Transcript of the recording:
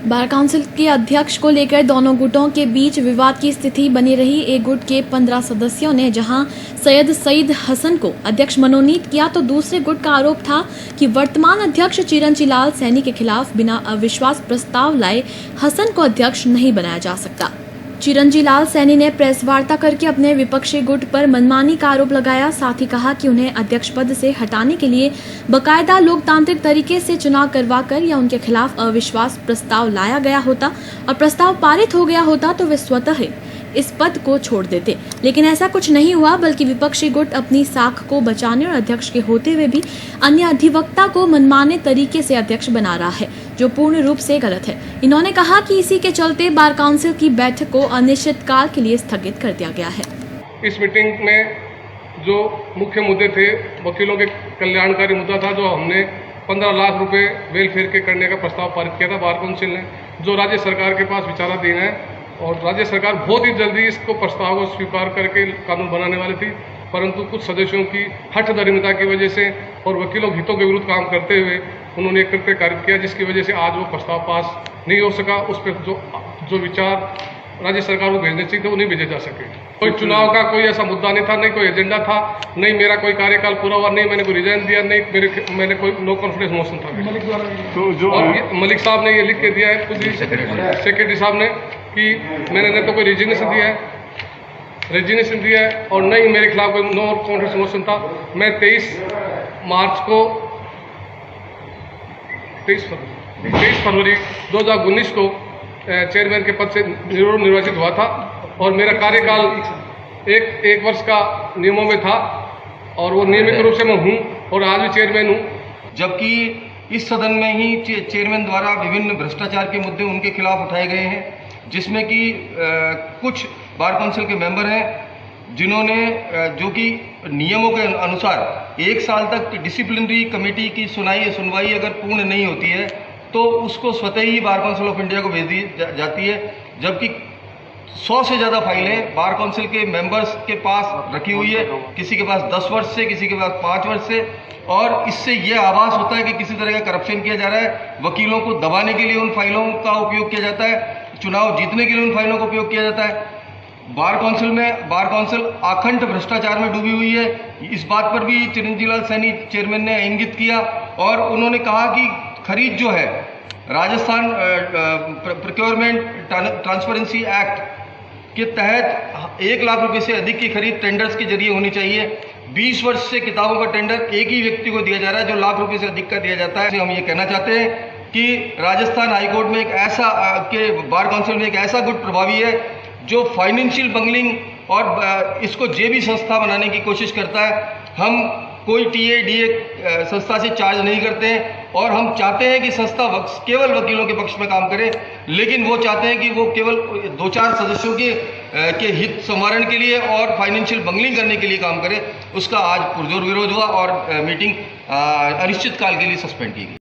Bar council के अध्यक्ष को लेकर दोनों गुटों के बीच विवाद की स्थिति बनी रही। एक गुट के 15 सदस्यों ने जहां सैयद सईद हसन को अध्यक्ष मनोनीत किया, तो दूसरे गुट का आरोप था कि वर्तमान अध्यक्ष चिरंजीलाल सैनी के खिलाफ बिना अविश्वास प्रस्ताव लाए हसन को अध्यक्ष नहीं बनाया जा सकता। चिरंजीलाल सैनी ने प्रेस वार्ता करके अपने विपक्षी गुट पर मनमानी का आरोप लगाया। साथ ही कहा कि उन्हें अध्यक्ष पद से हटाने के लिए बकायदा लोकतांत्रिक तरीके से चुनाव करवाकर या उनके खिलाफ अविश्वास प्रस्ताव लाया गया होता और प्रस्ताव पारित हो गया होता तो वे स्वतः इस पद को छोड़ देते, लेकिन ऐसा कुछ नहीं हुआ, बल्कि विपक्षी गुट अपनी साख को बचाने और अध्यक्ष के होते हुए भी अन्य अधिवक्ता को मनमाने तरीके से अध्यक्ष बना रहा है, जो पूर्ण रूप से गलत है। इन्होंने कहा कि इसी के चलते बार काउंसिल की बैठक को अनिश्चितकाल के लिए स्थगित कर दिया गया है। इस मीटिंग में जो मुख्य मुद्दे थे, वकीलों के कल्याणकारी मुद्दा था, जो हमने 15 लाख रुपए वेलफेयर के करने का प्रस्ताव पारित किया था बार काउंसिल ने, जो राज्य सरकार के पास विचाराधीन है और राज्य सरकार बहुत ही जल्दी इसको प्रस्ताव को स्वीकार करके कानून बनाने वाली थी, परंतु कुछ सदस्यों की हठधर्मिता की वजह से और वकीलों के हितों के विरुद्ध काम करते हुए उन्होंने एक कृत्य कारित किया, जिसकी वजह से आज वो प्रस्ताव पास नहीं हो सका। उस पर जो विचार राज्य सरकार को भेजने चाहिए थे वो नहीं भेजे जा सके। कोई चुनाव का कोई ऐसा मुद्दा नहीं था, नहीं कोई एजेंडा था, नहीं मेरा कोई कार्यकाल पूरा हुआ, नहीं मैंने कोई रिजाइन दिया, नहीं मैंने कोई नो कॉन्फिडेंस मोशन था। तो जो मलिक साहब ने ये लिख के दिया है, खुद सेक्रेटरी साहब ने, कि मैंने न तो कोई रेजिग्नेशन दिया है और न ही मेरे खिलाफ कोई नो कॉन्फिडेंस मोशन था। मैं 23 फरवरी 2019 को चेयरमैन के पद से निर्वाचित हुआ था और मेरा कार्यकाल एक वर्ष का नियमों में था और वो नियमित रूप से मैं हूँ और आज भी चेयरमैन हूँ। जबकि इस सदन में ही चेयरमैन द्वारा विभिन्न भ्रष्टाचार के मुद्दे उनके खिलाफ उठाए गए हैं, जिसमें कि कुछ बार काउंसिल के मेंबर हैं जिन्होंने जो कि नियमों के अनुसार 1 साल तक डिसिप्लिनरी कमेटी की सुनवाई अगर पूर्ण नहीं होती है तो उसको स्वतः ही बार काउंसिल ऑफ इंडिया को भेज दी जाती है। जबकि 100 से ज़्यादा फाइलें बार काउंसिल के मेंबर्स के पास रखी हुई है, किसी के पास 10 वर्ष से, किसी के पास 5 वर्ष से, और इससे ये आभास होता है कि किसी तरह का करप्शन किया जा रहा है। वकीलों को दबाने के लिए उन फाइलों का उपयोग किया जाता है, चुनाव जीतने के लिए उन फाइलों का उपयोग किया जाता है। बार काउंसिल अखंड भ्रष्टाचार में डूबी हुई है। इस बात पर भी चिरंजीलाल सैनी चेयरमैन ने इंगित किया और उन्होंने कहा कि खरीद जो है राजस्थान प्रोक्योरमेंट ट्रांसपेरेंसी एक्ट के तहत 1 लाख रुपए से अधिक की खरीद टेंडर्स के जरिए होनी चाहिए। 20 वर्ष से किताबों का टेंडर एक ही व्यक्ति को दिया जा रहा है जो लाख रुपए से अधिक का दिया जाता है। हम ये कहना चाहते हैं कि राजस्थान हाईकोर्ट में बार काउंसिल में एक ऐसा गुट प्रभावी है जो फाइनेंशियल बंगलिंग और इसको जेबी संस्था बनाने की कोशिश करता है। हम कोई टीए डीए संस्था से चार्ज नहीं करते हैं और हम चाहते हैं कि संस्था केवल वकीलों के पक्ष में काम करे, लेकिन वो चाहते हैं कि वो केवल 2-4 सदस्यों के हित संवारण के लिए और फाइनेंशियल बंगलिंग करने के लिए काम करे। उसका आज पुरजोर विरोध हुआ और मीटिंग अनिश्चितकाल के लिए सस्पेंड की गई।